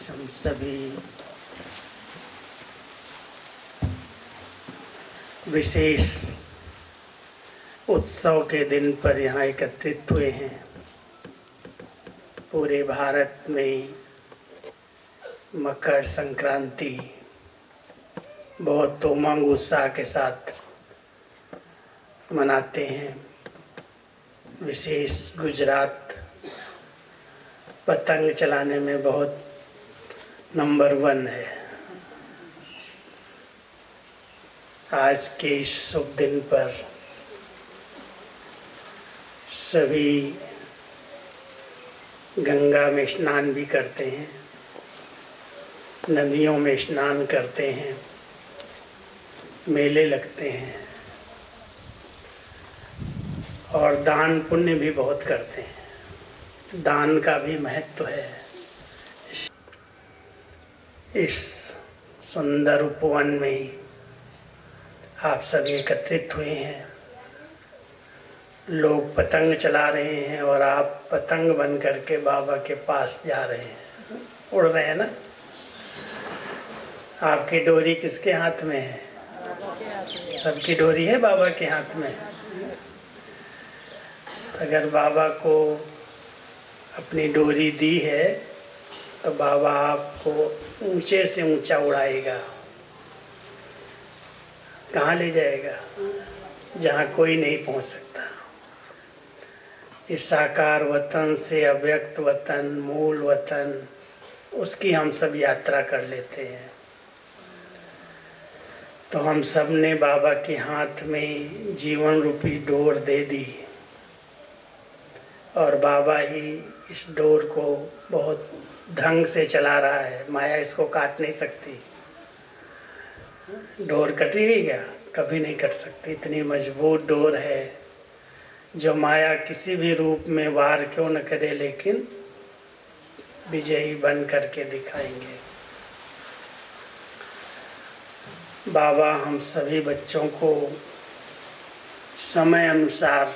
आज हम सभी विशेष उत्सव के दिन पर यहाँ एकत्रित हुए हैं। पूरे भारत में मकर संक्रांति बहुत उमंग उत्साह के साथ मनाते हैं। विशेष गुजरात पतंग चलाने में बहुत नंबर 1 है। आज के इस शुभ दिन पर सभी गंगा में स्नान भी करते हैं, नदियों में स्नान करते हैं, मेले लगते हैं और दान पुण्य भी बहुत करते हैं। दान का भी महत्व है। इस सुंदर उपवन में आप सभी एकत्रित हुए हैं। लोग पतंग चला रहे हैं और आप पतंग बन करके बाबा के पास जा रहे हैं, उड़ रहे हैं ना। आपकी डोरी किसके हाथ में है? सबकी डोरी है बाबा के हाथ में। अगर बाबा को अपनी डोरी दी है तो बाबा आपको ऊंचे से ऊंचा उड़ाएगा। कहाँ ले जाएगा? जहाँ कोई नहीं पहुँच सकता। इस साकार वतन से अव्यक्त वतन, मूल वतन, उसकी हम सब यात्रा कर लेते हैं। तो हम सब ने बाबा के हाथ में जीवन रूपी डोर दे दी और बाबा ही इस डोर को बहुत ढंग से चला रहा है। माया इसको काट नहीं सकती। डोर कटेगी क्या? कभी नहीं कट सकती। इतनी मजबूत डोर है जो माया किसी भी रूप में वार क्यों न करे, लेकिन विजयी बन करके दिखाएंगे। बाबा हम सभी बच्चों को समय अनुसार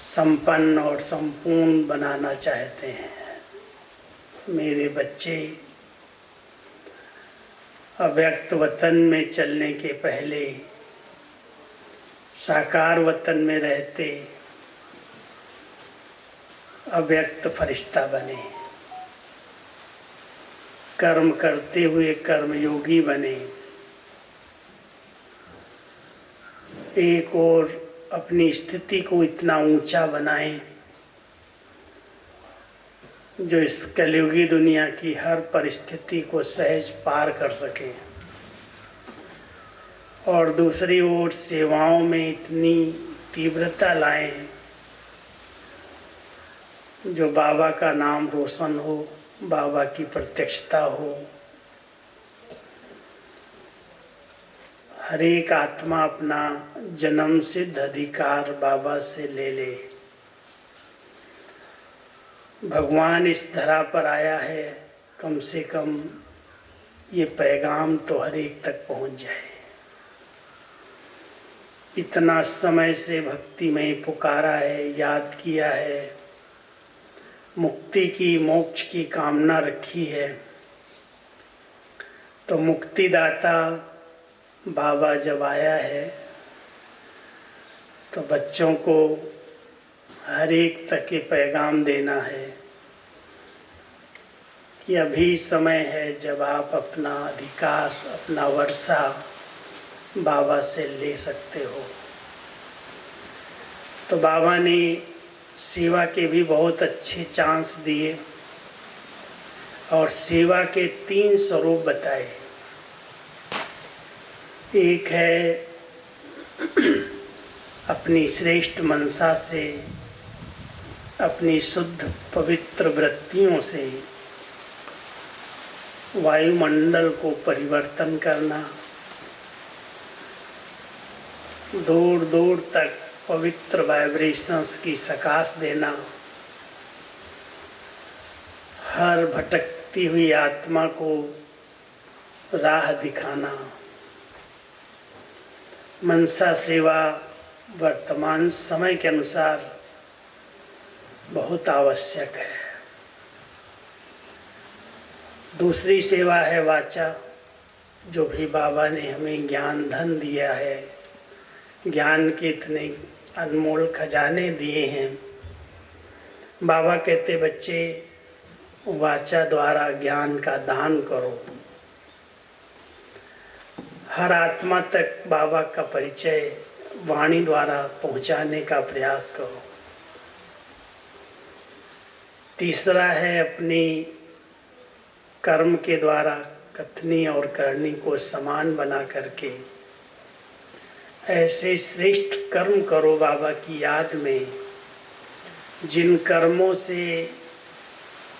संपन्न और संपूर्ण बनाना चाहते हैं। मेरे बच्चे अव्यक्त वतन में चलने के पहले साकार वतन में रहते अव्यक्त फरिश्ता बने, कर्म करते हुए कर्मयोगी बने। एक और अपनी स्थिति को इतना ऊंचा बनाएं जो इस कलयुगी दुनिया की हर परिस्थिति को सहज पार कर सके, और दूसरी ओर सेवाओं में इतनी तीव्रता लाएं जो बाबा का नाम रोशन हो, बाबा की प्रत्यक्षता हो। हर एक आत्मा अपना जन्म सिद्ध अधिकार बाबा से ले ले। भगवान इस धरा पर आया है, कम से कम ये पैगाम तो हर एक तक पहुंच जाए। इतना समय से भक्ति में पुकारा है, याद किया है, मुक्ति की, मोक्ष की कामना रखी है। तो मुक्तिदाता बाबा जब आया है तो बच्चों को हर एक तक ये पैगाम देना है कि अभी समय है जब आप अपना अधिकार, अपना वर्षा बाबा से ले सकते हो। तो बाबा ने सेवा के भी बहुत अच्छे चांस दिए और सेवा के 3 स्वरूप बताए। एक है अपनी श्रेष्ठ मनसा से, अपनी शुद्ध पवित्र वृत्तियों से वायुमंडल को परिवर्तन करना, दूर दूर तक पवित्र वाइब्रेशंस की सकाश देना, हर भटकती हुई आत्मा को राह दिखाना। मनसा सेवा वर्तमान समय के अनुसार बहुत आवश्यक है। दूसरी सेवा है वाचा, जो भी बाबा ने हमें ज्ञान धन दिया है, ज्ञान के इतने अनमोल खजाने दिए हैं। बाबा कहते बच्चे वाचा द्वारा ज्ञान का दान करो। हर आत्मा तक बाबा का परिचय वाणी द्वारा पहुंचाने का प्रयास करो। तीसरा है अपनी कर्म के द्वारा कथनी और करनी को समान बना करके ऐसे श्रेष्ठ कर्म करो बाबा की याद में, जिन कर्मों से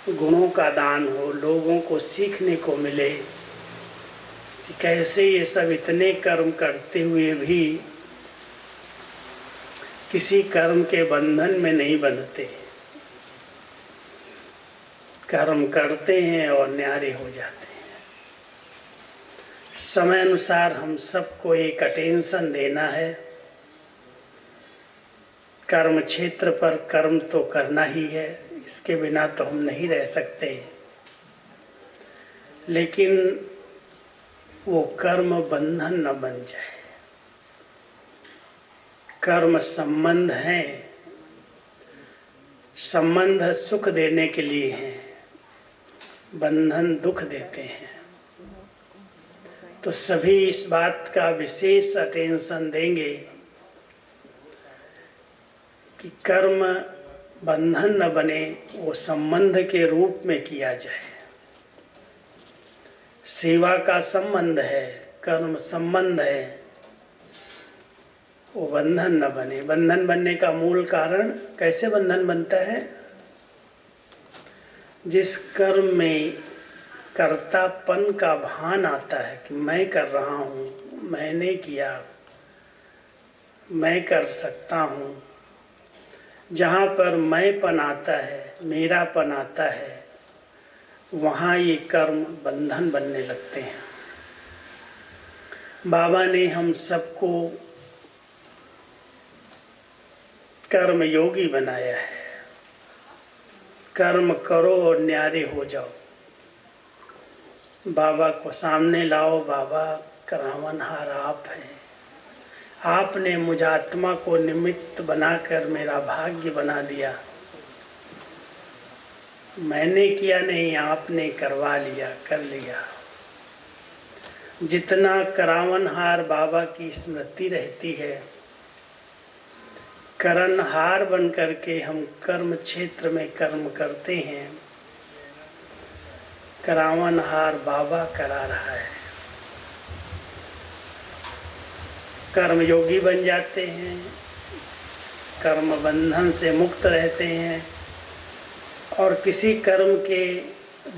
गुणों का दान हो, लोगों को सीखने को मिले कि कैसे ये सब इतने कर्म करते हुए भी किसी कर्म के बंधन में नहीं बंधते, कर्म करते हैं और न्यारे हो जाते हैं। समय अनुसार हम सबको एक अटेंशन देना है। कर्म क्षेत्र पर कर्म तो करना ही है, इसके बिना तो हम नहीं रह सकते, लेकिन वो कर्म बंधन न बन जाए। कर्म संबंध हैं, संबंध सुख देने के लिए हैं, बंधन दुख देते हैं। तो सभी इस बात का विशेष अटेंशन देंगे कि कर्म बंधन न बने, वो संबंध के रूप में किया जाए। सेवा का संबंध है, कर्म संबंध है, वो बंधन न बने। बंधन बनने का मूल कारण, कैसे बंधन बनता है? जिस कर्म में कर्तापन का भान आता है कि मैं कर रहा हूँ, मैंने किया, मैं कर सकता हूँ, जहाँ पर मैंपन आता है, मेरापन आता है, वहाँ ये कर्म बंधन बनने लगते हैं। बाबा ने हम सबको कर्म योगी बनाया है। कर्म करो और न्यारे हो जाओ। बाबा को सामने लाओ, बाबा करावनहार आप हैं। आपने मुझ आत्मा को निमित्त बनाकर मेरा भाग्य बना दिया। मैंने किया नहीं, आपने करवा लिया, कर लिया। जितना करावनहार बाबा की स्मृति रहती है, करनहार बन करके हम कर्म क्षेत्र में कर्म करते हैं, करावनहार बाबा करा रहा है। कर्म योगी बन जाते हैं, कर्म बंधन से मुक्त रहते हैं और किसी कर्म के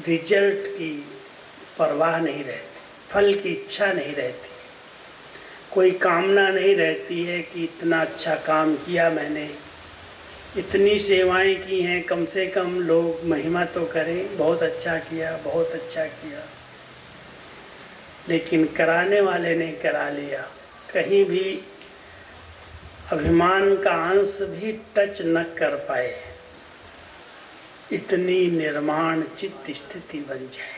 रिजल्ट की परवाह नहीं रहती, फल की इच्छा नहीं रहती, कोई कामना नहीं रहती है कि इतना अच्छा काम किया मैंने, इतनी सेवाएं की हैं, कम से कम लोग महिमा तो करें, बहुत अच्छा किया, बहुत अच्छा किया। लेकिन कराने वाले ने करा लिया, कहीं भी अभिमान का अंश भी टच न कर पाए, इतनी निर्माण चित्त स्थिति बन जाए।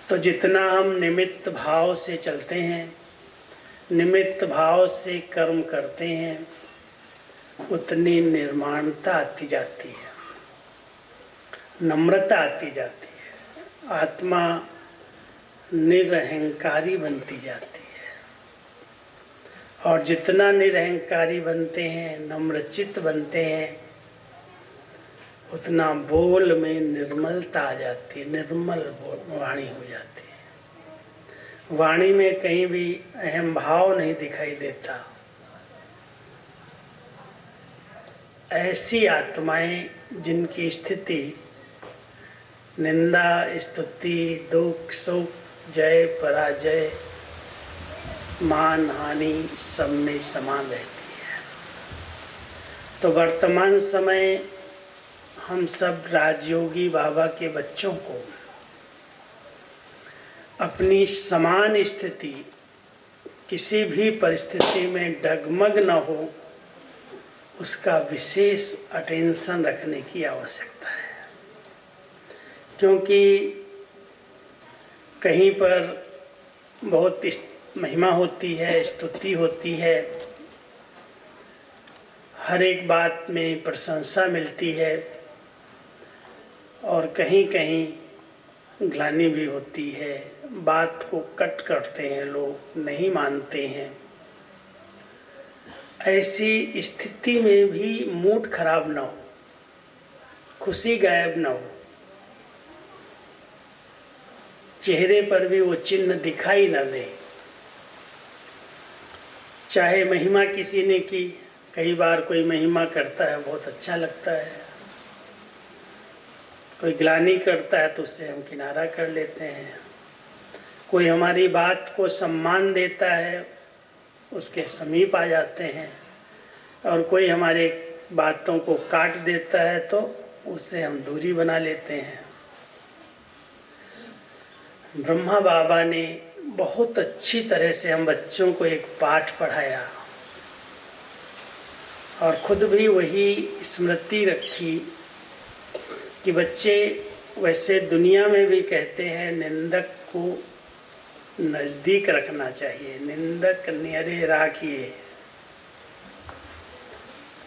तो जितना हम निमित्त भाव से चलते हैं, निमित्त भाव से कर्म करते हैं, उतनी निर्माणता आती जाती है, नम्रता आती जाती है, आत्मा निरहंकारी बनती जाती है। और जितना निरहंकारी बनते हैं, नम्रचित्त बनते हैं, उतना बोल में निर्मलता आ जाती है, निर्मल वाणी हो जाती है। वाणी में कहीं भी अहम भाव नहीं दिखाई देता। ऐसी आत्माएं जिनकी स्थिति निंदा, स्तुति, दुख, सुख, जय, पराजय, मान, हानि सब में समान रहती है। तो वर्तमान समय हम सब राजयोगी बाबा के बच्चों को अपनी समान स्थिति, किसी भी परिस्थिति में डगमग न हो, उसका विशेष अटेंशन रखने की आवश्यकता है। क्योंकि कहीं पर बहुत महिमा होती है, स्तुति होती है, हर एक बात में प्रशंसा मिलती है, और कहीं कहीं ग्लानि भी होती है, बात को कट करते हैं लोग, नहीं मानते हैं। ऐसी स्थिति में भी मूड खराब ना हो, खुशी गायब ना हो, चेहरे पर भी वो चिन्ह दिखाई ना दे। चाहे महिमा किसी ने की, कई बार कोई महिमा करता है बहुत अच्छा लगता है, कोई ग्लानि करता है तो उससे हम किनारा कर लेते हैं। कोई हमारी बात को सम्मान देता है, उसके समीप आ जाते हैं, और कोई हमारे बातों को काट देता है तो उससे हम दूरी बना लेते हैं। ब्रह्मा बाबा ने बहुत अच्छी तरह से हम बच्चों को एक पाठ पढ़ाया और खुद भी वही स्मृति रखी कि बच्चे, वैसे दुनिया में भी कहते हैं निंदक को नज़दीक रखना चाहिए, निंदक न्यारे राखिए।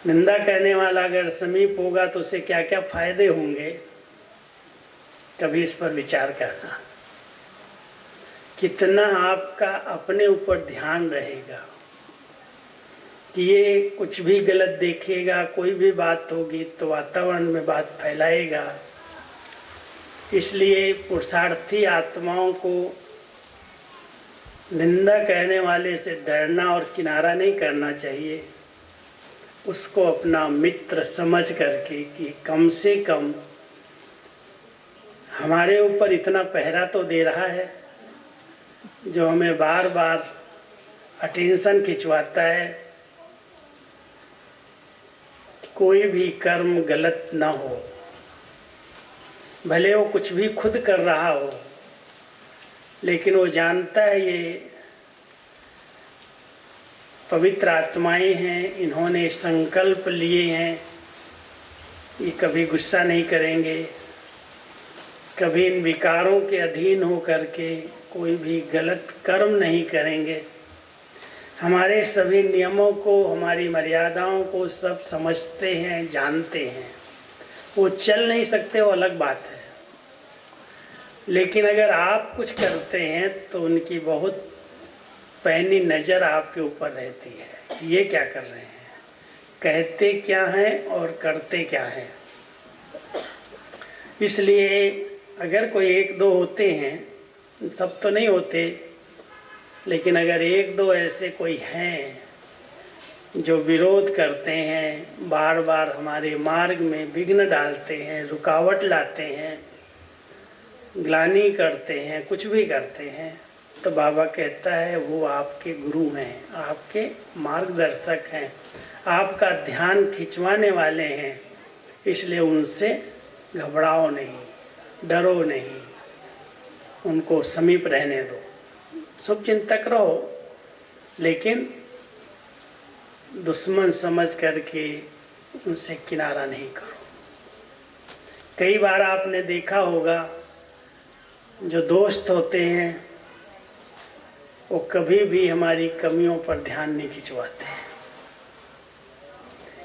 निंदा करने वाला अगर समीप होगा तो उसे क्या क्या फायदे होंगे, कभी इस पर विचार करना। कितना आपका अपने ऊपर ध्यान रहेगा कि ये कुछ भी गलत देखेगा, कोई भी बात होगी तो वातावरण में बात फैलाएगा। इसलिए पुरुषार्थी आत्माओं को निंदा कहने वाले से डरना और किनारा नहीं करना चाहिए, उसको अपना मित्र समझ करके कि कम से कम हमारे ऊपर इतना पहरा तो दे रहा है, जो हमें बार बार अटेंशन खिंचवाता है कि कोई भी कर्म गलत ना हो, भले वो कुछ भी खुद कर रहा हो, लेकिन वो जानता है ये पवित्र आत्माएं हैं, इन्होंने संकल्प लिए हैं, ये कभी गुस्सा नहीं करेंगे, कभी इन विकारों के अधीन हो करके कोई भी गलत कर्म नहीं करेंगे। हमारे सभी नियमों को, हमारी मर्यादाओं को सब समझते हैं, जानते हैं। वो चल नहीं सकते, वो अलग बात है, लेकिन अगर आप कुछ करते हैं तो उनकी बहुत पैनी नज़र आपके ऊपर रहती है। ये क्या कर रहे हैं, कहते क्या हैं और करते क्या हैं। इसलिए अगर कोई एक दो होते हैं, सब तो नहीं होते, लेकिन अगर एक दो ऐसे कोई हैं जो विरोध करते हैं, बार बार हमारे मार्ग में विघ्न डालते हैं, रुकावट लाते हैं, ग्लानि करते हैं, कुछ भी करते हैं, तो बाबा कहता है वो आपके गुरु हैं, आपके मार्गदर्शक हैं, आपका ध्यान खिंचवाने वाले हैं। इसलिए उनसे घबराओ नहीं, डरो नहीं, उनको समीप रहने दो, शुभ चिंतक रहो, लेकिन दुश्मन समझ करके उनसे किनारा नहीं करो। कई बार आपने देखा होगा जो दोस्त होते हैं वो कभी भी हमारी कमियों पर ध्यान नहीं खिंचवाते हैं।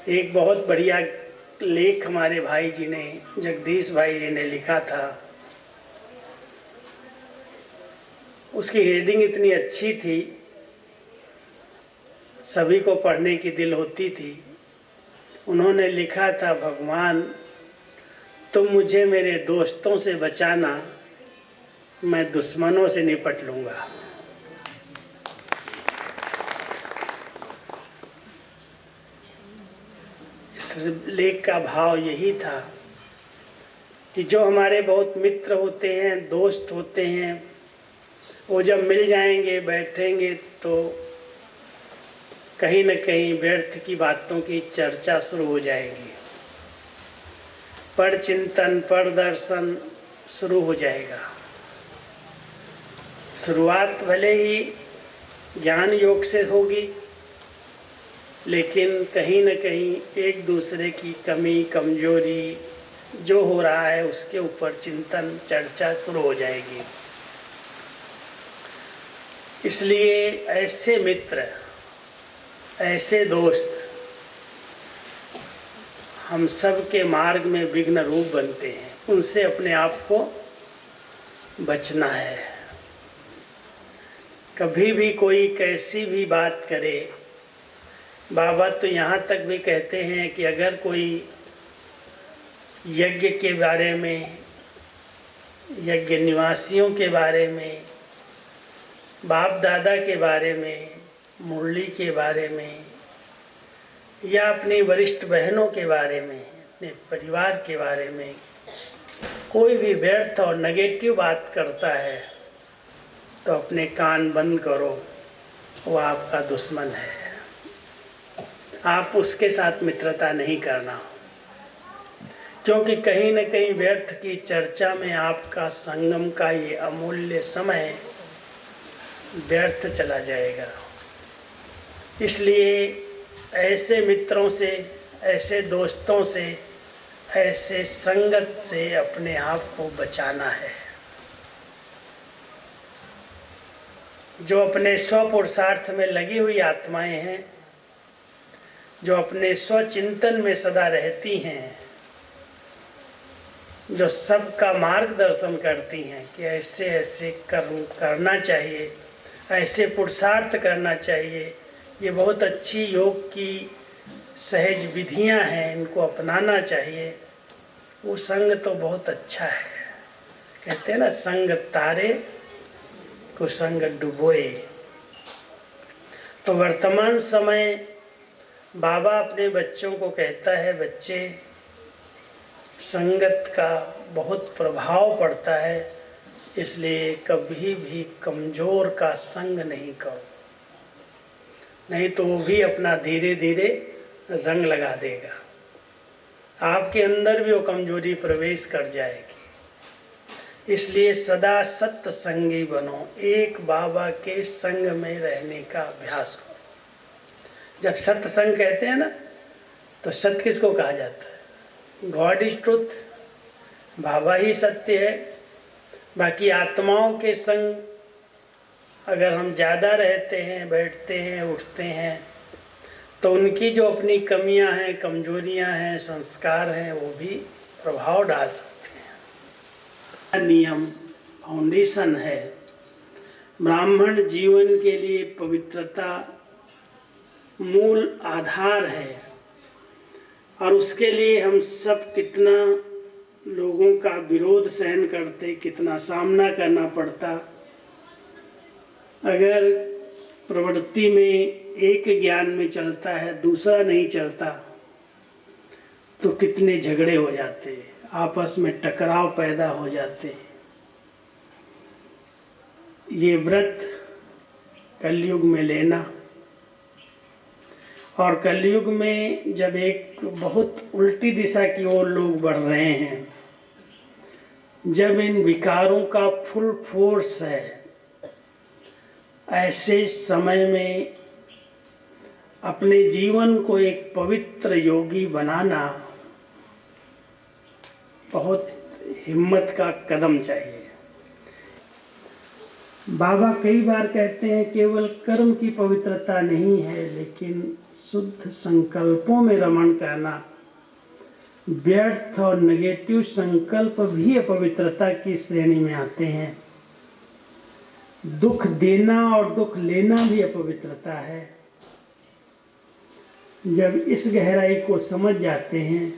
एक बहुत बढ़िया लेख हमारे भाई जी ने, जगदीश भाई जी ने लिखा था, उसकी हेडिंग इतनी अच्छी थी, सभी को पढ़ने की दिल होती थी। उन्होंने लिखा था, भगवान तुम मुझे मेरे दोस्तों से बचाना, मैं दुश्मनों से निपट लूँगा। इस लेख का भाव यही था कि जो हमारे बहुत मित्र होते हैं, दोस्त होते हैं, वो जब मिल जाएंगे, बैठेंगे तो कहीं न कहीं व्यर्थ की बातों की चर्चा शुरू हो जाएगी, पर चिंतन, पर दर्शन शुरू हो जाएगा। शुरुआत भले ही ज्ञान योग से होगी, लेकिन कहीं न कहीं एक दूसरे की कमी, कमजोरी, जो हो रहा है उसके ऊपर चिंतन चर्चा शुरू हो जाएगी। इसलिए ऐसे मित्र, ऐसे दोस्त हम सब के मार्ग में विघ्न रूप बनते हैं। उनसे अपने आप को बचना है। कभी भी कोई कैसी भी बात करे, बाबा तो यहाँ तक भी कहते हैं कि अगर कोई यज्ञ के बारे में, यज्ञ निवासियों के बारे में, बाप दादा के बारे में, मुरली के बारे में, या अपनी वरिष्ठ बहनों के बारे में, अपने परिवार के बारे में कोई भी व्यर्थ और नेगेटिव बात करता है तो अपने कान बंद करो, वो आपका दुश्मन है। आप उसके साथ मित्रता नहीं करना, क्योंकि कहीं न कहीं व्यर्थ की चर्चा में आपका संगम का ये अमूल्य समय व्यर्थ चला जाएगा। इसलिए ऐसे मित्रों से, ऐसे दोस्तों से, ऐसे संगत से अपने आप को बचाना है। जो अपने स्व पुरुषार्थ में लगी हुई आत्माएं हैं, जो अपने स्व चिंतन में सदा रहती हैं, जो सबका मार्गदर्शन करती हैं कि ऐसे ऐसे करना चाहिए, ऐसे पुरुषार्थ करना चाहिए, ये बहुत अच्छी योग की सहज विधियां हैं, इनको अपनाना चाहिए, वो संग तो बहुत अच्छा है। कहते हैं ना, संग तारे को संग डुबोए। तो वर्तमान समय बाबा अपने बच्चों को कहता है, बच्चे संगत का बहुत प्रभाव पड़ता है, इसलिए कभी भी कमज़ोर का संग नहीं करो, नहीं तो वो भी अपना धीरे धीरे रंग लगा देगा, आपके अंदर भी वो कमजोरी प्रवेश कर जाएगी। इसलिए सदा सत्संगी बनो, एक बाबा के संग में रहने का अभ्यास करो। जब सत्संग कहते हैं ना, तो सत्य किसको कहा जाता है? गॉड इज ट्रुथ, बाबा ही सत्य है। बाकी आत्माओं के संग अगर हम ज़्यादा रहते हैं, बैठते हैं, उठते हैं, तो उनकी जो अपनी कमियां हैं, कमजोरियां हैं, संस्कार हैं, वो भी प्रभाव डाल सकते हैं। नियम फाउंडेशन है। ब्राह्मण जीवन के लिए पवित्रता मूल आधार है, और उसके लिए हम सब कितना लोगों का विरोध सहन करते, कितना सामना करना पड़ता। अगर प्रवृत्ति में एक ज्ञान में चलता है, दूसरा नहीं चलता, तो कितने झगड़े हो जाते, आपस में टकराव पैदा हो जाते। ये व्रत कलयुग में लेना, और कलयुग में जब एक बहुत उल्टी दिशा की ओर लोग बढ़ रहे हैं, जब इन विकारों का फुल फोर्स है, ऐसे समय में अपने जीवन को एक पवित्र योगी बनाना बहुत हिम्मत का कदम चाहिए। बाबा कई बार कहते हैं, केवल कर्म की पवित्रता नहीं है, लेकिन शुद्ध संकल्पों में रमण करना। व्यर्थ और नेगेटिव संकल्प भी अपवित्रता की श्रेणी में आते हैं। दुख देना और दुख लेना भी अपवित्रता है। जब इस गहराई को समझ जाते हैं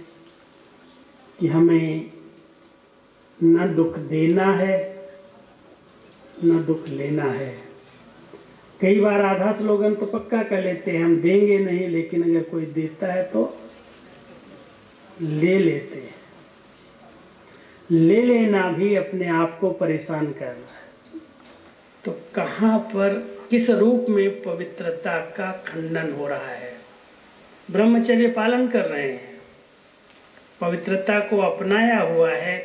कि हमें न दुख देना है, न दुख लेना है। कई बार आधा स्लोगन तो पक्का कर लेते हैं, हम देंगे नहीं, लेकिन अगर कोई देता है तो ले लेते हैं। ले लेना भी अपने आप को परेशान करना है। तो कहाँ पर, किस रूप में पवित्रता का खंडन हो रहा है? ब्रह्मचर्य पालन कर रहे हैं, पवित्रता को अपनाया हुआ है,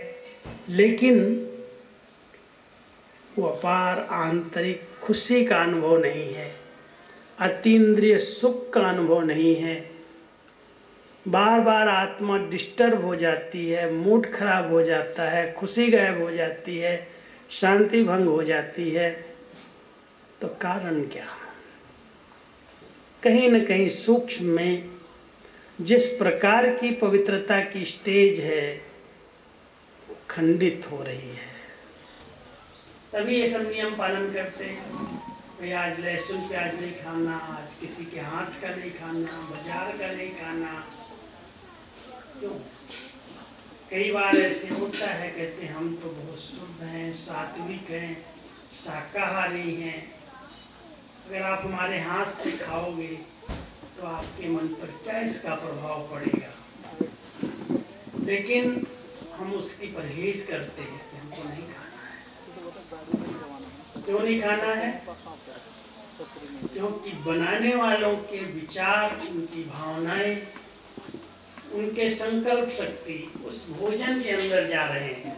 लेकिन वो अपार आंतरिक खुशी का अनुभव नहीं है, अतीन्द्रिय सुख का अनुभव नहीं है। बार बार आत्मा डिस्टर्ब हो जाती है, मूड खराब हो जाता है, खुशी गायब हो जाती है, शांति भंग हो जाती है, तो कारण क्या? कहीं न कहीं सूक्ष्म में जिस प्रकार की पवित्रता की स्टेज है वो खंडित हो रही है। तभी ये सब नियम पालन करते हैं। भाई आज लहसुन प्याज नहीं खाना, आज किसी के हाथ का नहीं खाना, बाजार का नहीं खाना। क्यों? कई बार ऐसे होता है, कहते हैं हम तो बहुत शुद्ध हैं, सात्विक हैं, शाकाहारी हैं। अगर आप हमारे हाथ से खाओगे तो आपके मन पर क्या इसका प्रभाव पड़ेगा? लेकिन हम उसकी परहेज करते हैं कि हमको नहीं खाना है। क्यों नहीं खाना है? क्योंकि बनाने वालों के विचार, उनकी भावनाएं, उनके संकल्प शक्ति उस भोजन के अंदर जा रहे हैं।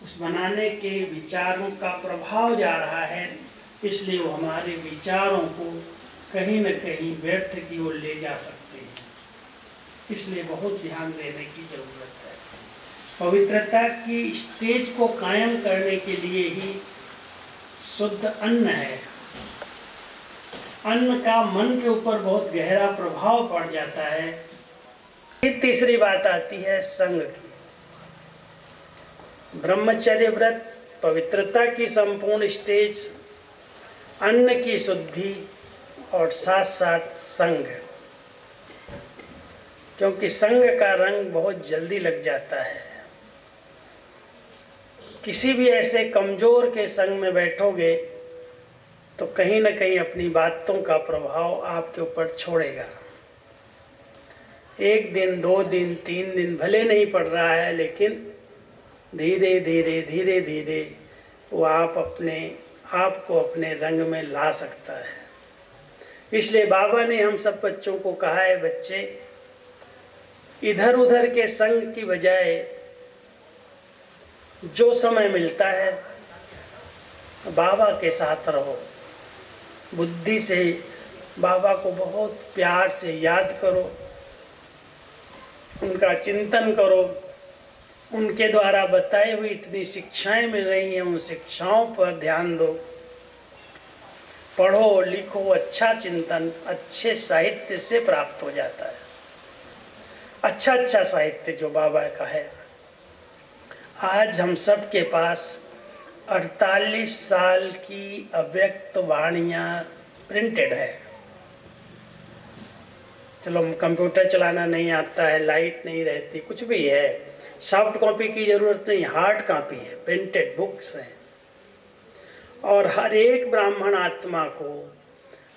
उस बनाने के विचारों का प्रभाव जा रहा है, इसलिए वो हमारे विचारों को कहीं न कहीं व्यर्थ की ओर ले जा सकते हैं। इसलिए बहुत ध्यान देने की जरूरत है। पवित्रता की स्टेज को कायम करने के लिए ही शुद्ध अन्न है। अन्न का मन के ऊपर बहुत गहरा प्रभाव पड़ जाता है। फिर तीसरी बात आती है संग की। ब्रह्मचर्य व्रत, पवित्रता की संपूर्ण स्टेज, अन्न की शुद्धि और साथ साथ संग। क्योंकि संग का रंग बहुत जल्दी लग जाता है। किसी भी ऐसे कमजोर के संग में बैठोगे तो कहीं न कहीं अपनी बातों का प्रभाव आपके ऊपर छोड़ेगा। एक दिन, 2 दिन, 3 दिन भले नहीं पड़ रहा है, लेकिन धीरे धीरे धीरे धीरे वो आपको अपने रंग में ला सकता है। इसलिए बाबा ने हम सब बच्चों को कहा है, बच्चे इधर उधर के संग की बजाय जो समय मिलता है बाबा के साथ रहो। बुद्धि से बाबा को बहुत प्यार से याद करो, उनका चिंतन करो, उनके द्वारा बताई हुई इतनी शिक्षाएं मिल रही हैं, उन शिक्षाओं पर ध्यान दो। पढ़ो लिखो, अच्छा चिंतन अच्छे साहित्य से प्राप्त हो जाता है। अच्छा साहित्य जो बाबा का है। आज हम सब के पास 48 साल की अव्यक्त वाणियाँ प्रिंटेड है। चलो कंप्यूटर चलाना नहीं आता है, लाइट नहीं रहती, कुछ भी है, सॉफ्ट कॉपी की ज़रूरत नहीं, हार्ड कॉपी है, प्रिंटेड बुक्स हैं। और हर एक ब्राह्मण आत्मा को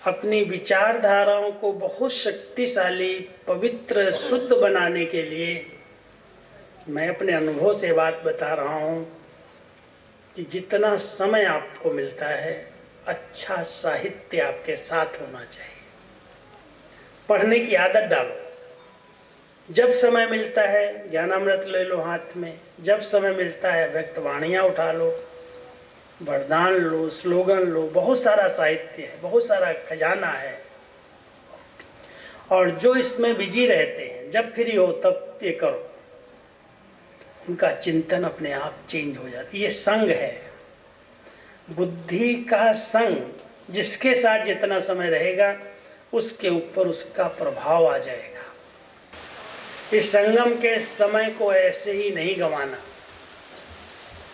अपनी विचारधाराओं को बहुत शक्तिशाली, पवित्र, शुद्ध बनाने के लिए मैं अपने अनुभव से बात बता रहा हूँ कि जितना समय आपको मिलता है अच्छा साहित्य आपके साथ होना चाहिए। पढ़ने की आदत डालो। जब समय मिलता है ज्ञानामृत ले लो हाथ में, जब समय मिलता है व्यक्त वाणियाँ उठा लो, वरदान लो, स्लोगन लो। बहुत सारा साहित्य है, बहुत सारा खजाना है। और जो इसमें बिजी रहते हैं, जब फ्री हो तब ये करो, उनका चिंतन अपने आप चेंज हो जाता है। ये संग है, बुद्धि का संग। जिसके साथ जितना समय रहेगा उसके ऊपर उसका प्रभाव आ जाएगा। इस संगम के समय को ऐसे ही नहीं गंवाना।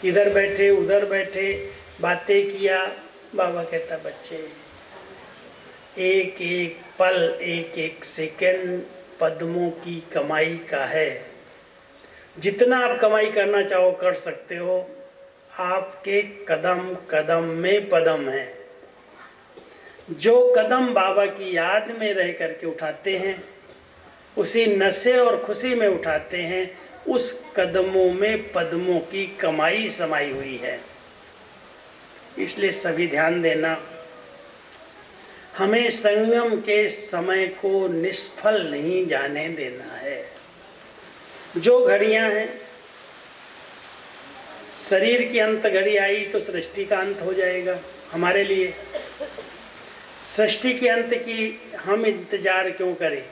इधर बैठे उधर बैठे बातें किया। बाबा कहता बच्चे एक एक पल, एक एक सेकंड पद्मों की कमाई का है। जितना आप कमाई करना चाहो कर सकते हो। आपके कदम कदम में पदम है। जो कदम बाबा की याद में रह करके उठाते हैं, उसी नशे और खुशी में उठाते हैं, उस कदमों में पद्मों की कमाई समाई हुई है। इसलिए सभी ध्यान देना, हमें संगम के समय को निष्फल नहीं जाने देना है। जो घड़ियां हैं, शरीर की अंत घड़ी आई तो सृष्टि का अंत हो जाएगा हमारे लिए। सृष्टि के अंत की हम इंतजार क्यों करें?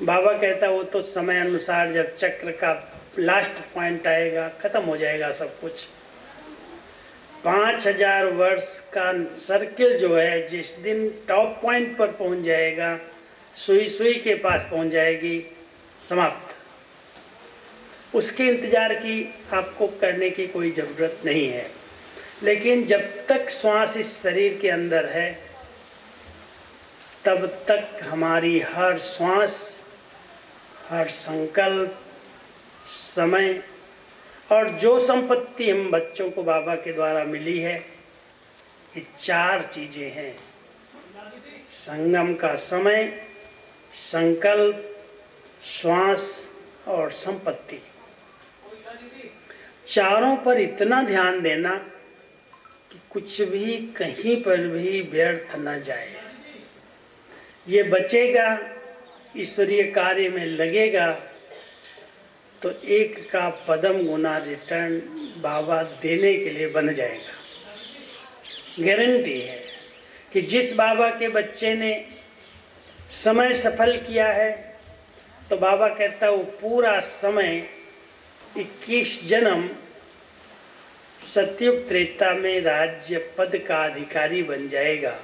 बाबा कहता वो तो समय अनुसार जब चक्र का लास्ट पॉइंट आएगा खत्म हो जाएगा सब कुछ। 5000 वर्ष का सर्किल जो है जिस दिन टॉप पॉइंट पर पहुंच जाएगा, सुई सुई के पास पहुंच जाएगी, समाप्त। उसके इंतजार की आपको करने की कोई ज़रूरत नहीं है। लेकिन जब तक श्वास इस शरीर के अंदर है तब तक हमारी हर श्वास, हर संकल्प, समय और जो संपत्ति हम बच्चों को बाबा के द्वारा मिली है, ये 4 चीज़ें हैं। संगम का समय, संकल्प, श्वास और संपत्ति। चारों पर इतना ध्यान देना कि कुछ भी कहीं पर भी व्यर्थ न जाए। ये बचेगा, ईश्वरीय कार्य में लगेगा तो एक का पदम गुना रिटर्न बाबा देने के लिए बन जाएगा। गारंटी है कि जिस बाबा के बच्चे ने समय सफल किया है तो बाबा कहता वो पूरा समय 21 जन्म सतयुग त्रेता में राज्य पद का अधिकारी बन जाएगा।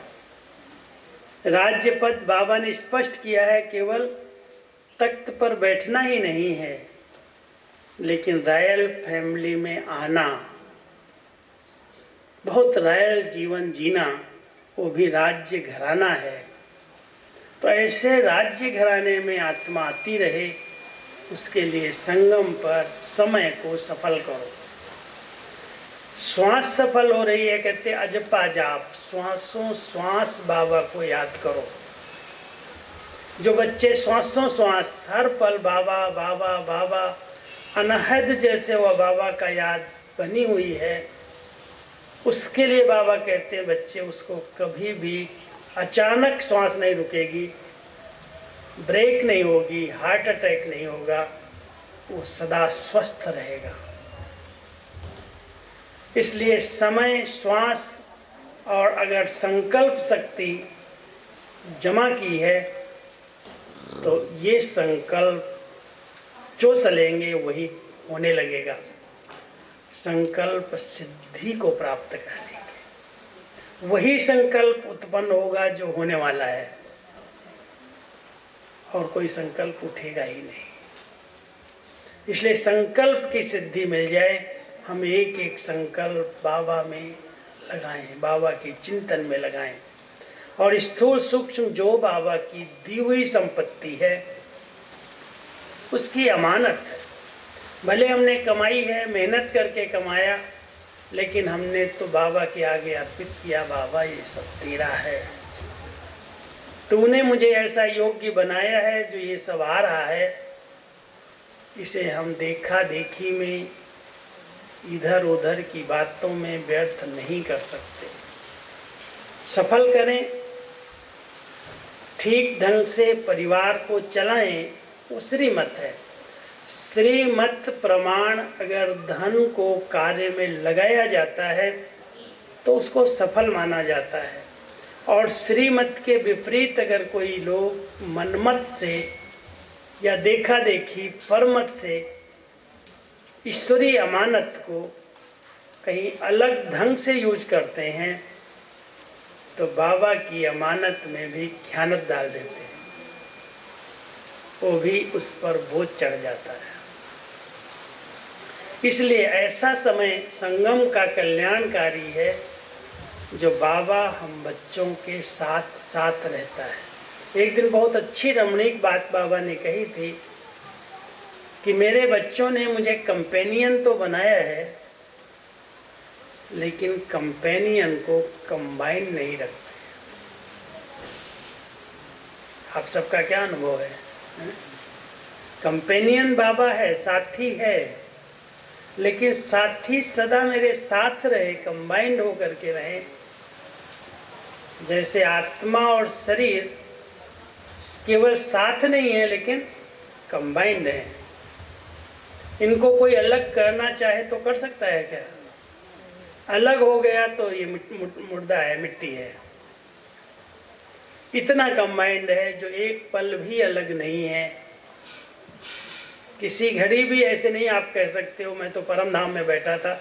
राज्य पद बाबा ने स्पष्ट किया है, केवल तख्त पर बैठना ही नहीं है, लेकिन रॉयल फैमिली में आना, बहुत रॉयल जीवन जीना, वो भी राज्य घराना है। तो ऐसे राज्य घराने में आत्मा आती रहे, उसके लिए संगम पर समय को सफल करो। श्वास सफल हो रही है, कहते अजपा जाप, श्वासों श्वास बाबा को याद करो। जो बच्चे श्वासों श्वास हर पल बाबा बाबा बाबा अनहद जैसे वह बाबा का याद बनी हुई है, उसके लिए बाबा कहते हैं बच्चे उसको कभी भी अचानक श्वास नहीं रुकेगी, ब्रेक नहीं होगी, हार्ट अटैक नहीं होगा, वो सदा स्वस्थ रहेगा। इसलिए समय, श्वास और अगर संकल्प शक्ति जमा की है तो ये संकल्प जो चलेंगे वही होने लगेगा। संकल्प सिद्धि को प्राप्त कर लेंगे, वही संकल्प उत्पन्न होगा जो होने वाला है, और कोई संकल्प उठेगा ही नहीं। इसलिए संकल्प की सिद्धि मिल जाए, हम एक एक संकल्प बाबा में लगाएं, बाबा के चिंतन में लगाएं, और स्थूल सूक्ष्म जो बाबा की दी हुई संपत्ति है उसकी अमानत है। भले हमने कमाई है, मेहनत करके कमाया, लेकिन हमने तो बाबा के आगे अर्पित किया, बाबा ये सब तेरा है, तूने मुझे ऐसा योग्य बनाया है जो ये सब आ रहा है, इसे हम देखा देखी में, इधर उधर की बातों में व्यर्थ नहीं कर सकते। सफल करें, ठीक ढंग से परिवार को चलाएं, वो श्रीमत है। श्रीमत प्रमाण अगर धन को कार्य में लगाया जाता है तो उसको सफल माना जाता है, और श्रीमत के विपरीत अगर कोई लोग मनमत से या देखा देखी परमत से ईश्वरीय अमानत को कहीं अलग ढंग से यूज करते हैं तो बाबा की अमानत में भी ख़यानत डाल देते हैं, वो भी उस पर बोझ चढ़ जाता है। इसलिए ऐसा समय संगम का कल्याणकारी है जो बाबा हम बच्चों के साथ साथ रहता है। एक दिन बहुत अच्छी रमणीक बात बाबा ने कही थी कि मेरे बच्चों ने मुझे कंपेनियन तो बनाया है, लेकिन कंपेनियन को कंबाइन नहीं रखते। आप सबका क्या अनुभव है? कंपेनियन बाबा है, साथी है, लेकिन साथी सदा मेरे साथ रहे, कंबाइंड होकर के रहे। जैसे आत्मा और शरीर केवल साथ नहीं है लेकिन कंबाइंड है। इनको कोई अलग करना चाहे तो कर सकता है क्या? अलग हो गया तो ये मुर्दा है, मिट्टी है। इतना कंबाइंड है जो एक पल भी अलग नहीं है, किसी घड़ी भी ऐसे नहीं आप कह सकते हो मैं तो परम धाम में बैठा था,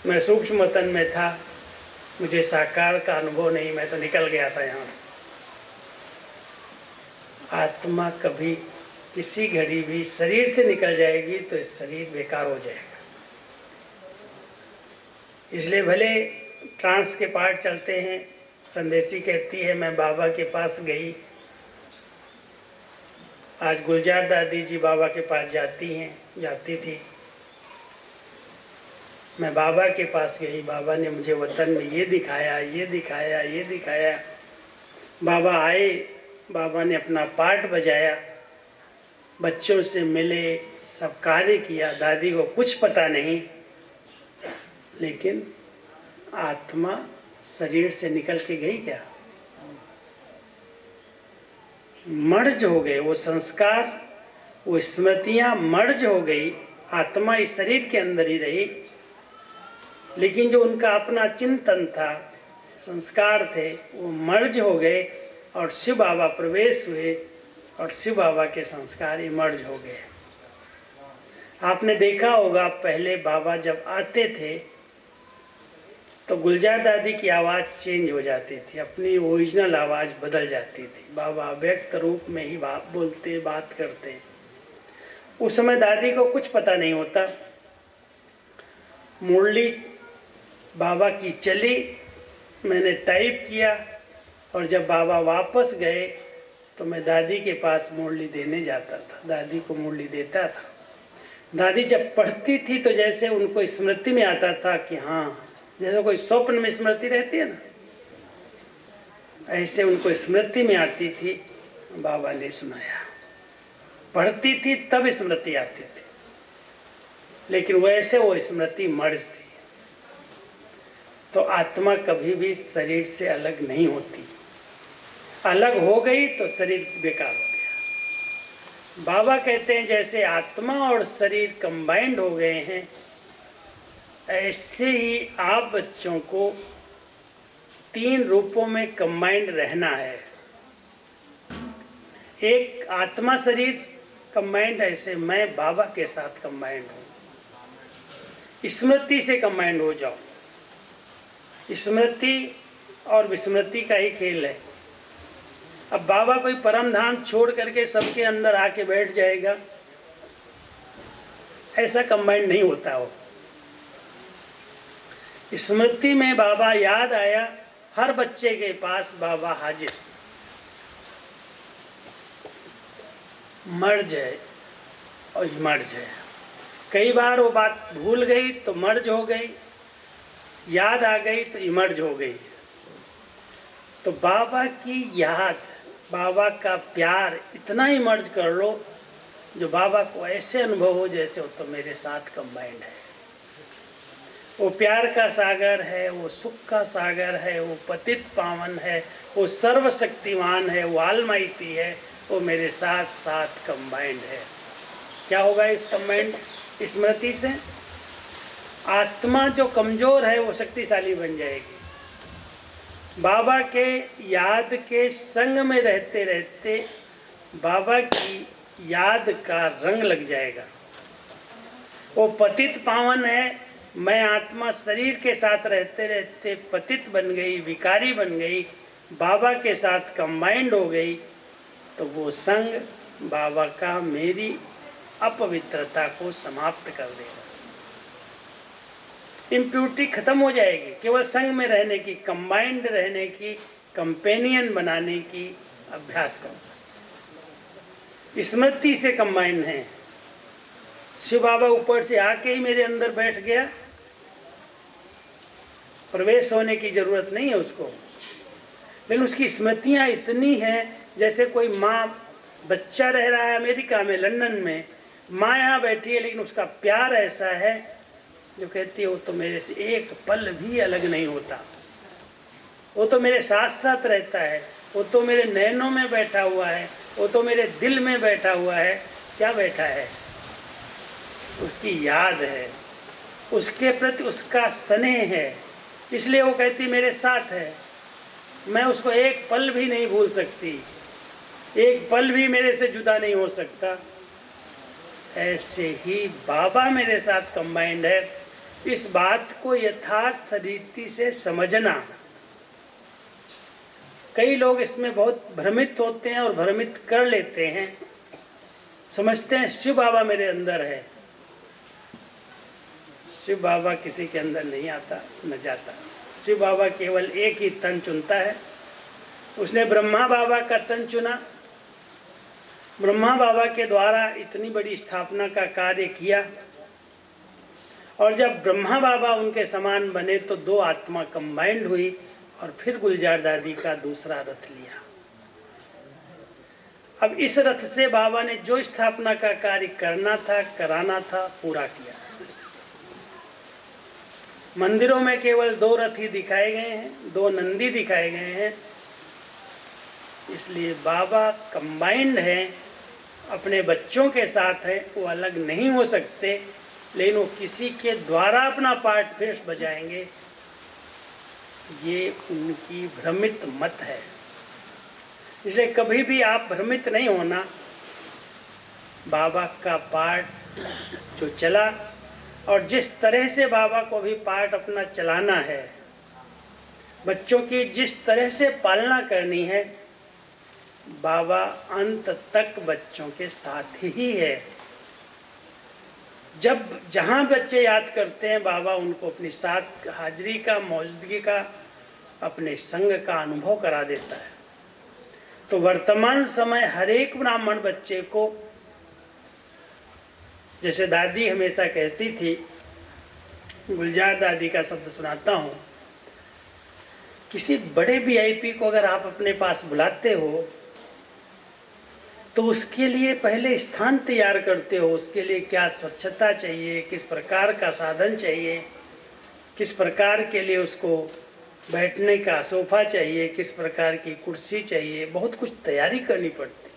मैं सूक्ष्म वतन में था, मुझे साकार का अनुभव नहीं, मैं तो निकल गया था यहाँ से। आत्मा कभी किसी घड़ी भी शरीर से निकल जाएगी तो इस शरीर बेकार हो जाएगा। इसलिए भले ट्रांस के पार्ट चलते हैं, संदेशी कहती है मैं बाबा के पास गई, आज गुलजार दादी जी बाबा के पास जाती थी, मैं बाबा के पास गई, बाबा ने मुझे वतन में ये दिखाया, ये दिखाया, ये दिखाया। बाबा आए, बाबा ने अपना पार्ट बजाया, बच्चों से मिले, सब कार्य किया। दादी को कुछ पता नहीं, लेकिन आत्मा शरीर से निकल के गई क्या? मर्ज हो गए वो संस्कार, वो स्मृतियां मर्ज हो गई। आत्मा इस शरीर के अंदर ही रही, लेकिन जो उनका अपना चिंतन था, संस्कार थे, वो मर्ज हो गए और शिव बाबा प्रवेश हुए और शिव बाबा के संस्कार मर्ज हो गए। आपने देखा होगा पहले बाबा जब आते थे तो गुलजार दादी की आवाज़ चेंज हो जाती थी, अपनी ओरिजिनल आवाज़ बदल जाती थी। बाबा व्यक्त रूप में ही बोलते, बात करते। उस समय दादी को कुछ पता नहीं होता। मुरली बाबा की चली, मैंने टाइप किया और जब बाबा वापस गए तो मैं दादी के पास मुरली देने जाता था, दादी को मुरली देता था। दादी जब पढ़ती थी तो जैसे उनको स्मृति में आता था कि हाँ, जैसे कोई स्वप्न में स्मृति रहती है ना, ऐसे उनको स्मृति में आती थी। बाबा ने सुनाया, पढ़ती थी तब स्मृति आती थी, लेकिन वैसे वो स्मृति मर्ज थी। तो आत्मा कभी भी शरीर से अलग नहीं होती, अलग हो गई तो शरीर बेकार हो गया। बाबा कहते हैं जैसे आत्मा और शरीर कंबाइंड हो गए हैं, ऐसे ही आप बच्चों को 3 रूपों में कंबाइंड रहना है। एक आत्मा शरीर कंबाइंड, ऐसे मैं बाबा के साथ कंबाइंड हूँ। स्मृति से कंबाइंड हो जाओ। स्मृति और विस्मृति का ही खेल है। अब बाबा कोई परम धाम छोड़ करके सबके अंदर आके बैठ जाएगा, ऐसा कंबाइंड नहीं होता हो। स्मृति में बाबा याद आया, हर बच्चे के पास बाबा हाजिर। मर्ज है और इमर्ज है। कई बार वो बात भूल गई तो मर्ज हो गई, याद आ गई तो इमर्ज हो गई। तो बाबा की याद, बाबा का प्यार इतना इमर्ज कर लो जो बाबा को ऐसे अनुभव हो जैसे वो तो मेरे साथ कंबाइंड है। वो प्यार का सागर है, वो सुख का सागर है, वो पतित पावन है, वो सर्वशक्तिमान है, वो ऑलमाइटी है, वो मेरे साथ साथ कंबाइंड है। क्या होगा इस कंबाइंड स्मृति से? आत्मा जो कमजोर है वो शक्तिशाली बन जाएगी। बाबा के याद के संग में रहते रहते बाबा की याद का रंग लग जाएगा। वो पतित पावन है, मैं आत्मा शरीर के साथ रहते रहते पतित बन गई, विकारी बन गई, बाबा के साथ कंबाइंड हो गई, तो वो संग बाबा का मेरी अपवित्रता को समाप्त कर देगा। इम्प्यूरिटी खत्म हो जाएगी। केवल संग में रहने की, कंबाइंड रहने की, कंपेनियन बनाने की अभ्यास करो। स्मृति से कंबाइंड है। शिव बाबा ऊपर से आके ही मेरे अंदर बैठ गया, प्रवेश होने की जरूरत नहीं है उसको, लेकिन उसकी स्मृतियाँ इतनी हैं। जैसे कोई माँ, बच्चा रह रहा है अमेरिका में, लंदन में, माँ यहाँ बैठी है, लेकिन उसका प्यार ऐसा है जो कहती है वो तो मेरे से एक पल भी अलग नहीं होता, वो तो मेरे साथ साथ रहता है, वो तो मेरे नैनों में बैठा हुआ है, वो तो मेरे दिल में बैठा हुआ है। क्या बैठा है? उसकी याद है, उसके प्रति उसका स्नेह है, इसलिए वो कहती मेरे साथ है, मैं उसको एक पल भी नहीं भूल सकती, एक पल भी मेरे से जुदा नहीं हो सकता। ऐसे ही बाबा मेरे साथ कंबाइंड है। इस बात को यथार्थ रीति से समझना। कई लोग इसमें बहुत भ्रमित होते हैं और भ्रमित कर लेते हैं, समझते हैं शिव बाबा मेरे अंदर है। शिव बाबा किसी के अंदर नहीं आता न जाता। शिव बाबा केवल एक ही तन चुनता है। उसने ब्रह्मा बाबा का तन चुना, ब्रह्मा बाबा के द्वारा इतनी बड़ी स्थापना का कार्य किया, और जब ब्रह्मा बाबा उनके समान बने तो दो आत्मा कंबाइंड हुई और फिर गुलजार दादी का दूसरा रथ लिया। अब इस रथ से बाबा ने जो स्थापना का कार्य करना था, कराना था, पूरा किया। मंदिरों में केवल दो रथ ही दिखाए गए हैं, दो नंदी दिखाए गए हैं। इसलिए बाबा कंबाइंड हैं, अपने बच्चों के साथ है, वो अलग नहीं हो सकते, लेकिन वो किसी के द्वारा अपना पार्ट फिर बजाएंगे, ये उनकी भ्रमित मत है। इसलिए कभी भी आप भ्रमित नहीं होना। बाबा का पार्ट जो चला और जिस तरह से बाबा को भी पार्ट अपना चलाना है, बच्चों की जिस तरह से पालना करनी है, बाबा अंत तक बच्चों के साथ ही है। जब जहाँ बच्चे याद करते हैं, बाबा उनको अपनी साथ हाजिरी का, मौजूदगी का, अपने संग का अनुभव करा देता है। तो वर्तमान समय हर एक ब्राह्मण बच्चे को, जैसे दादी हमेशा कहती थी, गुलजार दादी का शब्द सुनाता हूँ, किसी बड़े वीआईपी को अगर आप अपने पास बुलाते हो तो उसके लिए पहले स्थान तैयार करते हो। उसके लिए क्या स्वच्छता चाहिए, किस प्रकार का साधन चाहिए, किस प्रकार के लिए उसको बैठने का सोफा चाहिए, किस प्रकार की कुर्सी चाहिए, बहुत कुछ तैयारी करनी पड़ती।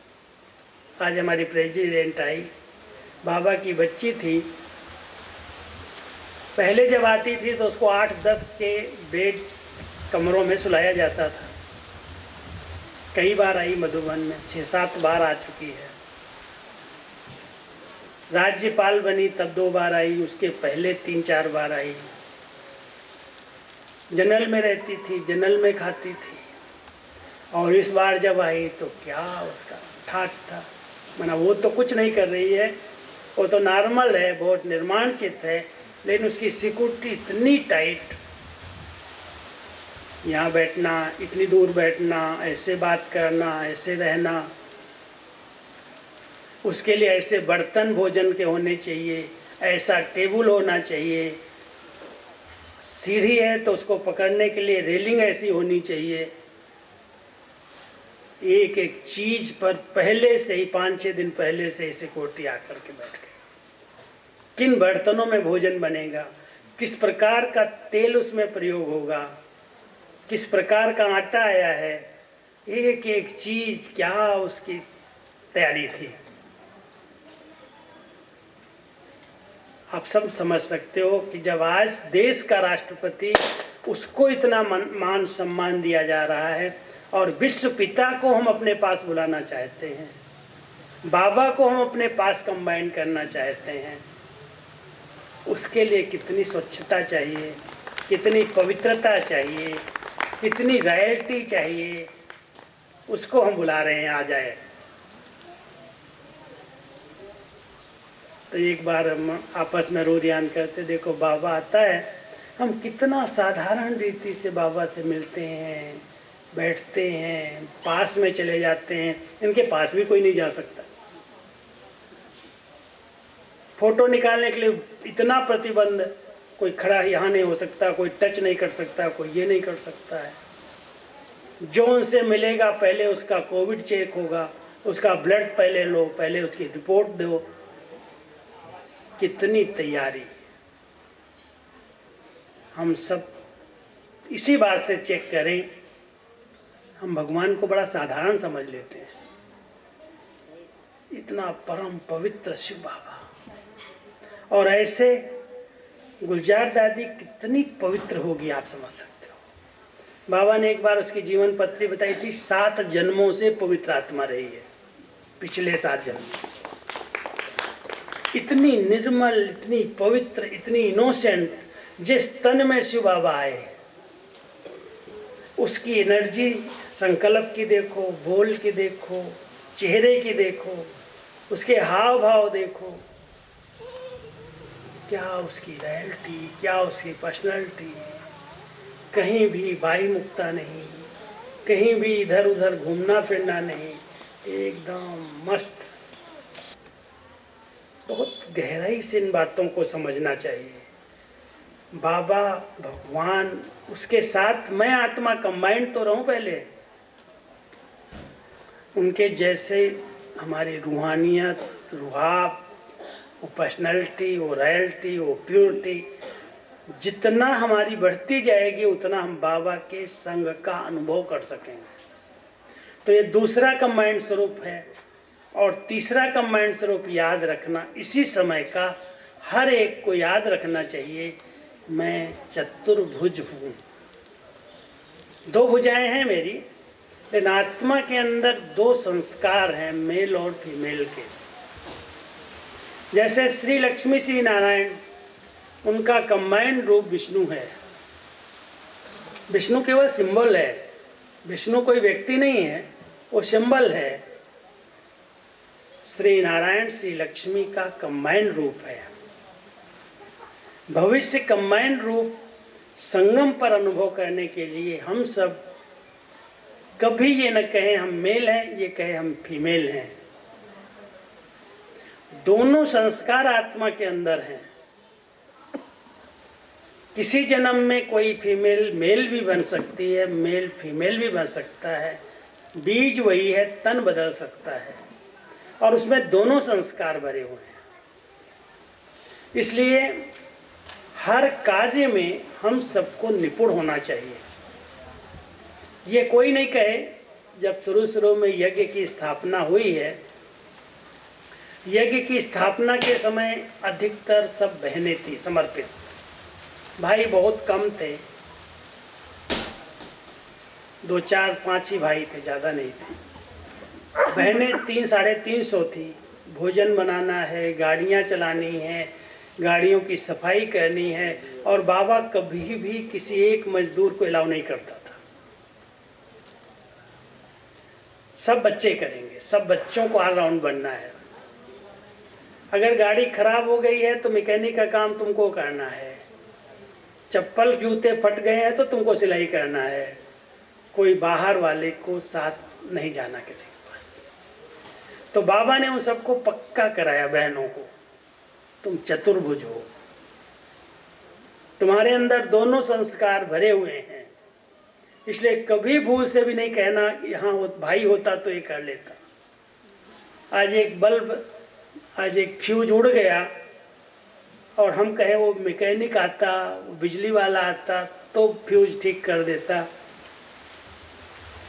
आज हमारी प्रेसिडेंट आई, बाबा की बच्ची थी। पहले जब आती थी तो उसको 8-10 के बेड कमरों में सुलाया जाता था। कई बार आई मधुबन में, 6-7 बार आ चुकी है। राज्यपाल बनी तब 2 बार आई, उसके पहले 3-4 बार आई। जनरल में रहती थी, जनरल में खाती थी, और इस बार जब आई तो क्या उसका ठाट था। माना वो तो कुछ नहीं कर रही है, वो तो नॉर्मल है, बहुत निर्माण चित्त है, लेकिन उसकी सिक्योरिटी इतनी टाइट, यहाँ बैठना, इतनी दूर बैठना, ऐसे बात करना, ऐसे रहना, उसके लिए ऐसे बर्तन भोजन के होने चाहिए, ऐसा टेबल होना चाहिए, सीढ़ी है तो उसको पकड़ने के लिए रेलिंग ऐसी होनी चाहिए। एक एक चीज पर पहले से ही 5-6 दिन पहले से ही सिक्योरिटी आकर के बैठ गई। किन बर्तनों में भोजन बनेगा, किस प्रकार का तेल उसमें प्रयोग होगा, किस प्रकार का आटा आया है, एक एक चीज क्या उसकी तैयारी थी। आप सब समझ सकते हो कि जब आज देश का राष्ट्रपति, उसको इतना मान सम्मान दिया जा रहा है और विश्व पिता को हम अपने पास बुलाना चाहते हैं, बाबा को हम अपने पास कंबाइन करना चाहते हैं, उसके लिए कितनी स्वच्छता चाहिए, कितनी पवित्रता चाहिए, कितनी रॉयल्टी चाहिए, उसको हम बुला रहे हैं आ जाए। तो एक बार हम आपस में रोरियान करते, देखो बाबा आता है, हम कितना साधारण रीति से बाबा से मिलते हैं, बैठते हैं, पास में चले जाते हैं। इनके पास भी कोई नहीं जा सकता। फोटो निकालने के लिए इतना प्रतिबंध, कोई खड़ा यहाँ नहीं हो सकता, कोई टच नहीं कर सकता, कोई ये नहीं कर सकता है। जो उनसे मिलेगा पहले उसका कोविड चेक होगा, उसका ब्लड पहले लो, पहले उसकी रिपोर्ट दो। कितनी तैयारी। हम सब इसी बात से चेक करें, हम भगवान को बड़ा साधारण समझ लेते हैं। इतना परम पवित्र शिव बाबा, और ऐसे गुलजार दादी कितनी पवित्र होगी आप समझ सकते हो। बाबा ने एक बार उसकी जीवन पत्री बताई थी, 7 जन्मों से पवित्र आत्मा रही है, पिछले 7 जन्मों से। इतनी निर्मल, इतनी पवित्र, इतनी इनोसेंट, जिस तन में शिव बाबा आए उसकी एनर्जी, संकल्प की देखो, बोल की देखो, चेहरे की देखो, उसके हाव भाव देखो, क्या उसकी रॉयल्टी, क्या उसकी पर्सनालिटी। कहीं भी बाई मुक्ता नहीं, कहीं भी इधर उधर घूमना फिरना नहीं, एकदम मस्त। बहुत गहराई से इन बातों को समझना चाहिए। बाबा, भगवान, उसके साथ मैं आत्मा कंबाइंड तो रहूं पहले। उनके जैसे हमारी रूहानियत, रूहाब, वो पर्सनैलिटी, वो रॉयल्टी, वो प्योरिटी जितना हमारी बढ़ती जाएगी उतना हम बाबा के संग का अनुभव कर सकेंगे। तो ये दूसरा कंबाइंड स्वरूप है। और तीसरा कंबाइंड स्वरूप याद रखना, इसी समय का हर एक को याद रखना चाहिए, मैं चतुर्भुज हूँ। दो भुजाएं हैं मेरी, लेकिन आत्मा के अंदर दो संस्कार हैं, मेल और फीमेल के। जैसे श्री लक्ष्मी श्री नारायण, उनका कंबाइंड रूप विष्णु है। विष्णु केवल सिंबल है, विष्णु कोई व्यक्ति नहीं है, वो सिंबल है। श्री नारायण श्री लक्ष्मी का कंबाइंड रूप है। भविष्य कंबाइंड रूप संगम पर अनुभव करने के लिए हम सब कभी ये न कहें हम मेल हैं, ये कहें हम फीमेल हैं। दोनों संस्कार आत्मा के अंदर हैं। किसी जन्म में कोई फीमेल मेल भी बन सकती है, मेल फीमेल भी बन सकता है। बीज वही है, तन बदल सकता है, और उसमें दोनों संस्कार भरे हुए हैं। इसलिए हर कार्य में हम सबको निपुण होना चाहिए। ये कोई नहीं कहे, जब शुरू में यज्ञ की स्थापना हुई है, यज्ञ की स्थापना के समय अधिकतर सब बहनें थी समर्पित, भाई बहुत कम थे, 2, 4, 5 ही भाई थे, ज़्यादा नहीं थे। बहनें 300 साढ़े 300 थी। भोजन बनाना है, गाड़ियाँ चलानी है, गाड़ियों की सफाई करनी है, और बाबा कभी भी किसी एक मजदूर को अलाउ नहीं करता था। सब बच्चे करेंगे, सब बच्चों को ऑलराउंड बनना है। अगर गाड़ी खराब हो गई है तो मैकेनिक का काम तुमको करना है, चप्पल जूते फट गए हैं तो तुमको सिलाई करना है। कोई बाहर वाले को साथ नहीं जाना किसी के पास। तो बाबा ने उन सबको पक्का कराया, बहनों को, तुम चतुर्भुज हो, तुम्हारे अंदर दोनों संस्कार भरे हुए हैं। इसलिए कभी भूल से भी नहीं कहना यहाँ भाई होता तो ये कर लेता। आज एक बल्ब, आज एक फ्यूज उड़ गया और हम कहें वो मैकेनिक आता, वो बिजली वाला आता तो फ्यूज ठीक कर देता।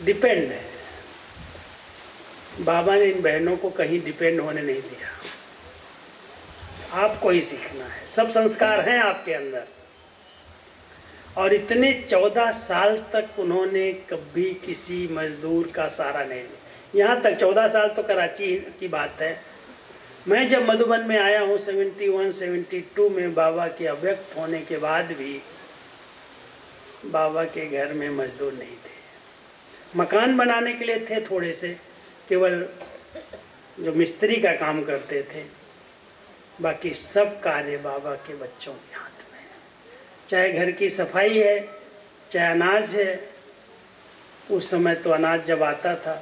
डिपेंड है। बाबा ने इन बहनों को कहीं डिपेंड होने नहीं दिया। आपको ही सीखना है, सब संस्कार हैं आपके अंदर। और इतने 14 साल तक उन्होंने कभी किसी मजदूर का सहारा नहीं लिया। यहाँ तक 14 साल तो कराची की बात है। मैं जब मधुबन में आया हूँ 71-72 में, बाबा के अव्यक्त होने के बाद भी बाबा के घर में मजदूर नहीं थे। मकान बनाने के लिए थे थोड़े से, केवल जो मिस्त्री का काम करते थे, बाकी सब कार्य बाबा के बच्चों के हाथ में है। चाहे घर की सफाई है, चाहे अनाज है। उस समय तो अनाज जब आता था,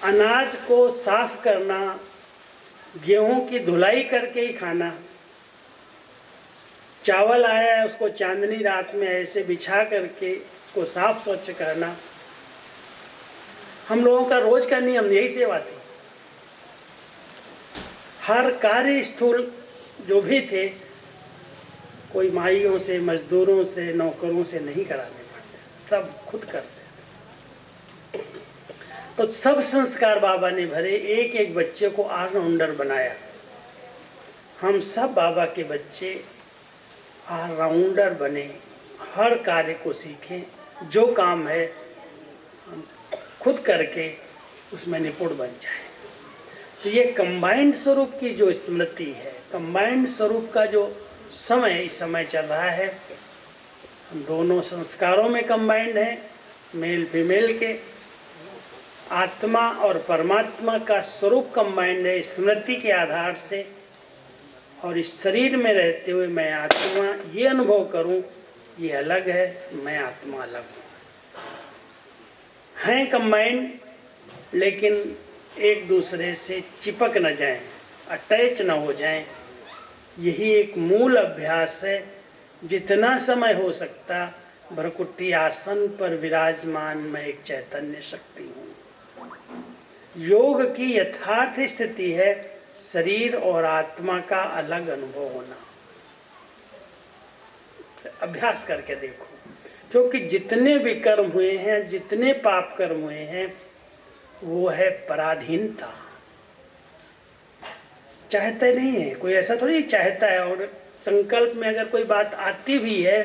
अनाज को साफ करना, गेहूं की धुलाई करके ही खाना। चावल आया है उसको चांदनी रात में ऐसे बिछा करके को साफ स्वच्छ करना, हम लोगों का रोज का नियम, यही सेवा थी। हर कार्य स्थूल जो भी थे, कोई माइयों से, मजदूरों से, नौकरों से नहीं कराने पड़ते, सब खुद करते। तो सब संस्कार बाबा ने भरे, एक एक बच्चे को ऑलराउंडर बनाया। हम सब बाबा के बच्चे ऑलराउंडर बने, हर कार्य को सीखें। जो काम है हम खुद करके उसमें निपुण बन जाए। तो ये कंबाइंड स्वरूप की जो स्मृति है, कंबाइंड स्वरूप का जो समय इस समय चल रहा है, हम दोनों संस्कारों में कंबाइंड है, मेल फीमेल के, आत्मा और परमात्मा का स्वरूप कंबाइंड है स्मृति के आधार से। और इस शरीर में रहते हुए मैं आत्मा ये अनुभव करूं, ये अलग है, मैं आत्मा अलग हूँ, हैं कंबाइंड, लेकिन एक दूसरे से चिपक न जाएं, अटैच न हो जाएं। यही एक मूल अभ्यास है। जितना समय हो सकता भ्रकुटी आसन पर विराजमान मैं एक चैतन्य शक्ति हूँ। योग की यथार्थ स्थिति है शरीर और आत्मा का अलग अनुभव होना। अभ्यास करके देखो, क्योंकि जितने विकर्म हुए हैं, जितने पाप कर्म हुए हैं, वो है पराधीनता। चाहते नहीं है कोई, ऐसा थोड़ी चाहता है। और संकल्प में अगर कोई बात आती भी है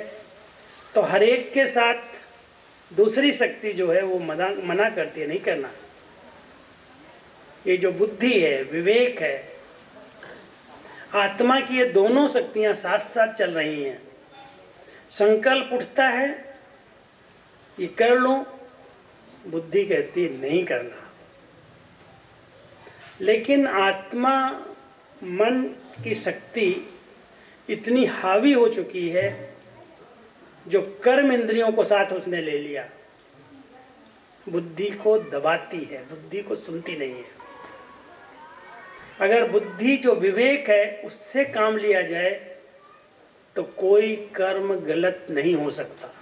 तो हर एक के साथ दूसरी शक्ति जो है वो मना करती है, नहीं करना। ये जो बुद्धि है, विवेक है, आत्मा की, ये दोनों शक्तियां साथ साथ चल रही हैं। संकल्प उठता है ये कर लो, बुद्धि कहती है नहीं करना। लेकिन आत्मा मन की शक्ति इतनी हावी हो चुकी है, जो कर्म इंद्रियों को साथ उसने ले लिया, बुद्धि को दबाती है, बुद्धि को सुनती नहीं है। अगर बुद्धि जो विवेक है उससे काम लिया जाए तो कोई कर्म गलत नहीं हो सकता।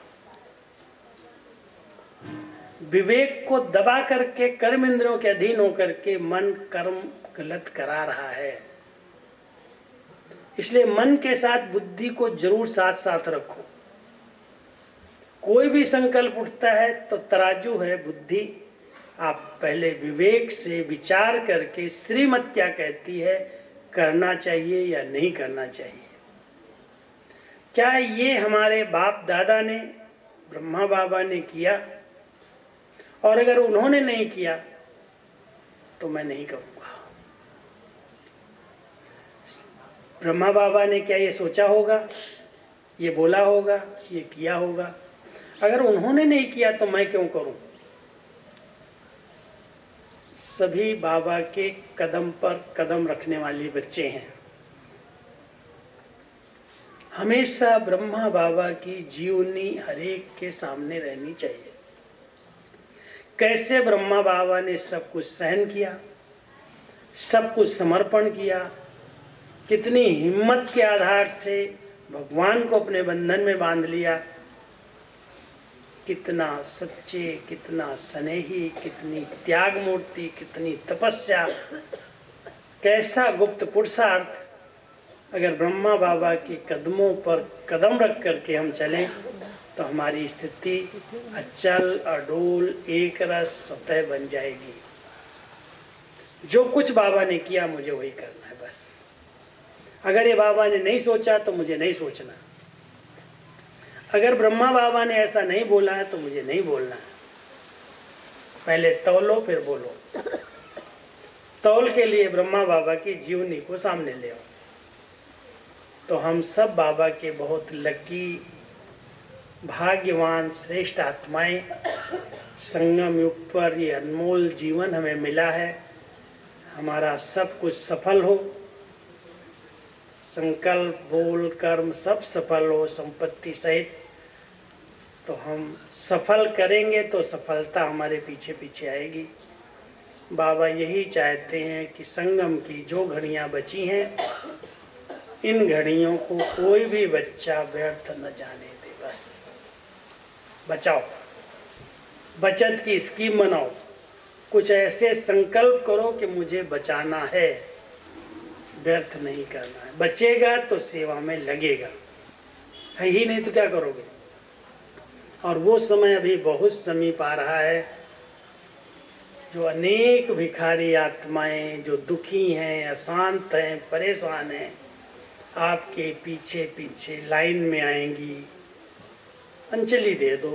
विवेक को दबा करके, कर्म इंद्रियों के अधीन होकर के मन कर्म गलत करा रहा है। इसलिए मन के साथ बुद्धि को जरूर साथ साथ रखो। कोई भी संकल्प उठता है तो तराजू है बुद्धि, आप पहले विवेक से विचार करके श्रीमत क्या कहती है, करना चाहिए या नहीं करना चाहिए। क्या ये हमारे बाप दादा ने, ब्रह्मा बाबा ने किया, और अगर उन्होंने नहीं किया तो मैं नहीं करूँगा। ब्रह्मा बाबा ने क्या ये सोचा होगा, ये बोला होगा, ये किया होगा? अगर उन्होंने नहीं किया तो मैं क्यों करूं? सभी बाबा के कदम पर कदम रखने वाले बच्चे हैं। हमेशा ब्रह्मा बाबा की जीवनी हर एक के सामने रहनी चाहिए। कैसे ब्रह्मा बाबा ने सब कुछ सहन किया, सब कुछ समर्पण किया, कितनी हिम्मत के आधार से भगवान को अपने बंधन में बांध लिया, कितना सच्चे, कितना स्नेही, कितनी त्याग मूर्ति, कितनी तपस्या, कैसा गुप्त पुरुषार्थ। अगर ब्रह्मा बाबा के कदमों पर कदम रख करके हम चलें तो हमारी स्थिति अचल अडोल एक रस स्वतः बन जाएगी। जो कुछ बाबा ने किया मुझे वही करना है बस। अगर ये बाबा ने नहीं सोचा तो मुझे नहीं सोचना। अगर ब्रह्मा बाबा ने ऐसा नहीं बोला है तो मुझे नहीं बोलना है। पहले तौलो फिर बोलो। तौल के लिए ब्रह्मा बाबा की जीवनी को सामने ले आओ। तो हम सब बाबा के बहुत लकी, भाग्यवान, श्रेष्ठ आत्माएं, संगम युग पर ये अनमोल जीवन हमें मिला है। हमारा सब कुछ सफल हो, संकल्प, बोल, कर्म सब सफल हो, संपत्ति सहित। तो हम सफल करेंगे तो सफलता हमारे पीछे पीछे आएगी। बाबा यही चाहते हैं कि संगम की जो घड़ियां बची हैं, इन घड़ियों को कोई भी बच्चा व्यर्थ न जाने दे। बस बचाओ, बचत की स्कीम बनाओ, कुछ ऐसे संकल्प करो कि मुझे बचाना है, व्यर्थ नहीं करना है। बचेगा तो सेवा में लगेगा, है ही नहीं तो क्या करोगे। और वो समय अभी बहुत समीप आ रहा है, जो अनेक भिखारी आत्माएं जो दुखी हैं, अशांत हैं, परेशान हैं, आपके पीछे पीछे लाइन में आएंगी। अंजलि दे दो,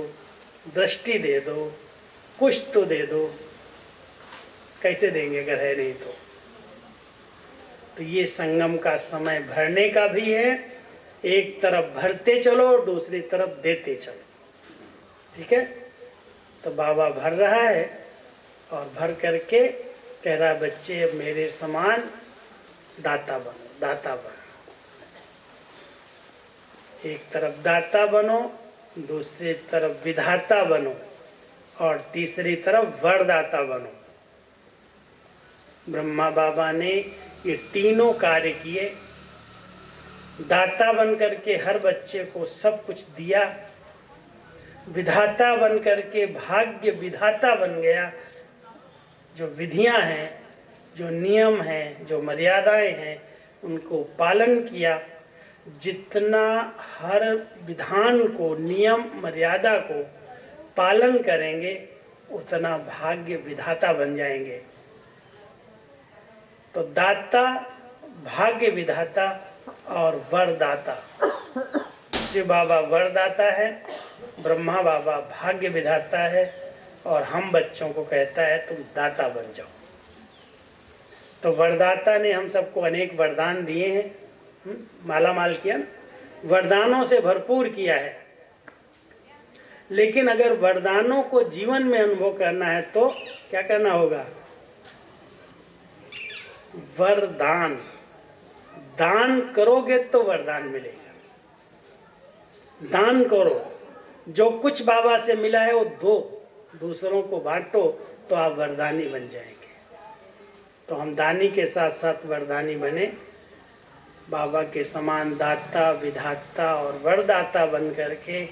दृष्टि दे दो, कुछ तो दे दो। कैसे देंगे अगर है नहीं तो? तो ये संगम का समय भरने का भी है, एक तरफ भरते चलो और दूसरी तरफ देते चलो। ठीक है, तो बाबा भर रहा है और भर करके कह रहा बच्चे अब मेरे समान दाता बनो, दाता बनो। एक तरफ दाता बनो, दूसरी तरफ विधाता बनो और तीसरी तरफ वरदाता बनो। ब्रह्मा बाबा ने ये तीनों कार्य किए। दाता बन करके हर बच्चे को सब कुछ दिया, विधाता बन करके भाग्य विधाता बन गया। जो विधियां हैं, जो नियम हैं, जो मर्यादाएं हैं, उनको पालन किया। जितना हर विधान को, नियम मर्यादा को पालन करेंगे उतना भाग्य विधाता बन जाएंगे। तो दाता, भाग्य विधाता और वरदाता। शिव बाबा वरदाता है, ब्रह्मा बाबा भाग्य विधाता है और हम बच्चों को कहता है तुम दाता बन जाओ। तो वरदाता ने हम सबको अनेक वरदान दिए हैं, माला माल किया ना, वरदानों से भरपूर किया है। लेकिन अगर वरदानों को जीवन में अनुभव करना है तो क्या करना होगा? वरदान। दान करोगे तो वरदान मिलेगा। दान करो, जो कुछ बाबा से मिला है वो दो, दूसरों को बांटो तो आप वरदानी बन जाएंगे। तो हम दानी के साथ साथ वरदानी बने, बाबा के समान दाता, विधाता और वरदाता बन करके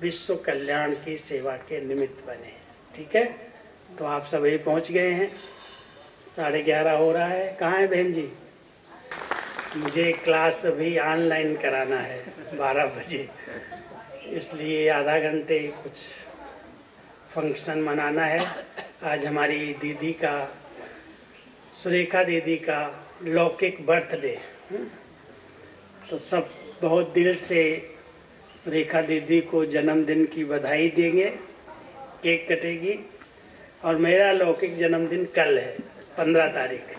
विश्व कल्याण की सेवा के निमित्त बने। ठीक है, तो आप सभी पहुंच गए हैं, 11:30 हो रहा है। कहाँ है बहन जी? मुझे क्लास अभी ऑनलाइन कराना है 12 बजे, इसलिए आधा घंटे कुछ फंक्शन मनाना है। आज हमारी दीदी का, सुरेखा दीदी का लौकिक बर्थडे, तो सब बहुत दिल से सुरेखा दीदी को जन्मदिन की बधाई देंगे, केक कटेगी। और मेरा लौकिक जन्मदिन कल है, 15 तारीख।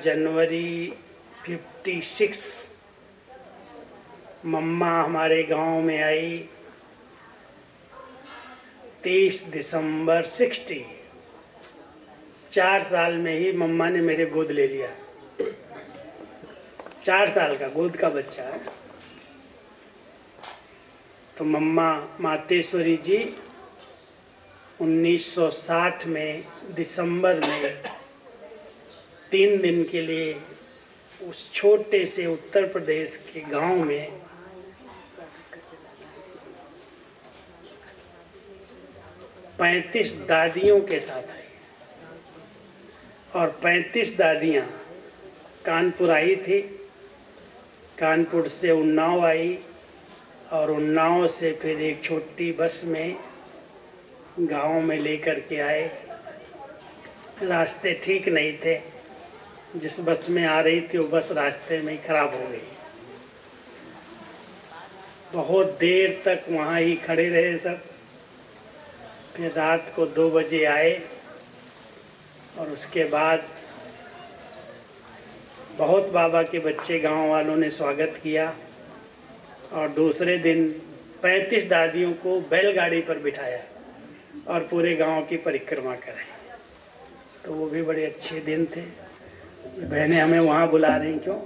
जनवरी 56 मम्मा हमारे गांव में आई। 23 दिसंबर 60, 4 साल में ही मम्मा ने मेरे गोद ले लिया। 4 साल का गोद का बच्चा है। तो मम्मा मातेश्वरी जी 1960 में दिसंबर में 3 दिन के लिए उस छोटे से उत्तर प्रदेश के गांव में पैंतीस दादियों के साथ आई। और 35 दादियाँ कानपुर आई थी, कानपुर से उन्नाव आई और उन्नाव से फिर एक छोटी बस में गांव में लेकर के आए। रास्ते ठीक नहीं थे, जिस बस में आ रही थी वो बस रास्ते में ही खराब हो गई। बहुत देर तक वहाँ ही खड़े रहे सब। फिर रात को 2 बजे आए और उसके बाद बहुत बाबा के बच्चे गांव वालों ने स्वागत किया। और दूसरे दिन 35 दादियों को बैलगाड़ी पर बिठाया और पूरे गांव की परिक्रमा कराई। तो वो भी बड़े अच्छे दिन थे। बहनें हमें वहाँ बुला रही क्यों?